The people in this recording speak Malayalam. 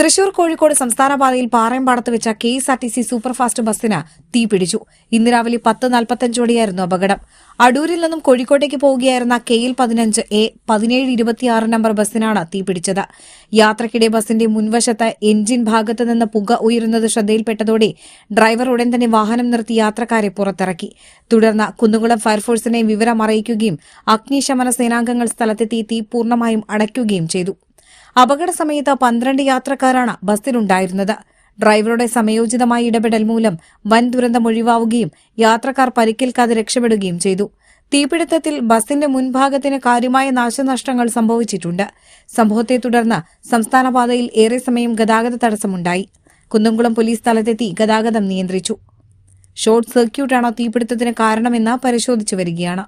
തൃശൂർ കോഴിക്കോട് സംസ്ഥാന പാതയിൽ പാറയമ്പാടത്ത് വെച്ച KSRTC സൂപ്പർഫാസ്റ്റ് ബസ്സിന് തീപിടിച്ചു. ഇന്ന് രാവിലെ 10:45ഓടെയായിരുന്നു അപകടം. അടൂരിൽ നിന്നും കോഴിക്കോട്ടേക്ക് പോവുകയായിരുന്ന KL15A 1726 നമ്പർ ബസ്സിനാണ് തീപിടിച്ചത്. യാത്രക്കിടെ ബസിന്റെ മുൻവശത്ത് എഞ്ചിൻ ഭാഗത്ത് നിന്ന് പുക ഉയരുന്നത് ശ്രദ്ധയിൽപ്പെട്ടതോടെ ഡ്രൈവർ ഉടൻ തന്നെ വാഹനം നിർത്തി യാത്രക്കാരെ പുറത്തിറക്കി. തുടർന്ന് കുന്നുകുളം ഫയർഫോഴ്സിനെ വിവരം അറിയിക്കുകയും അഗ്നിശമന സേനാംഗങ്ങൾ സ്ഥലത്തെത്തി തീ പൂർണ്ണമായും അടയ്ക്കുകയും ചെയ്തു. അപകട സമയത്ത് 12 യാത്രക്കാരാണ് ബസ്സിലുണ്ടായിരുന്നത്. ഡ്രൈവറുടെ സമയോചിതമായ ഇടപെടൽ മൂലം വൻ ദുരന്തം ഒഴിവാവുകയും യാത്രക്കാർ പരിക്കേൽക്കാതെ രക്ഷപ്പെടുകയും ചെയ്തു. തീപിടുത്തത്തിൽ ബസിന്റെ മുൻഭാഗത്തിന് കാര്യമായ നാശനഷ്ടങ്ങൾ സംഭവിച്ചിട്ടുണ്ട്. സംഭവത്തെ തുടർന്ന് സംസ്ഥാന പാതയിൽ ഏറെ സമയം ഗതാഗത തടസ്സമുണ്ടായി. കുന്നംകുളം പോലീസ് സ്ഥലത്തെത്തി ഗതാഗതം നിയന്ത്രിച്ചു. ഷോർട്ട് സർക്യൂട്ടാണ് തീപിടുത്തത്തിന് കാരണമെന്ന് പരിശോധിച്ചു വരികയാണ്.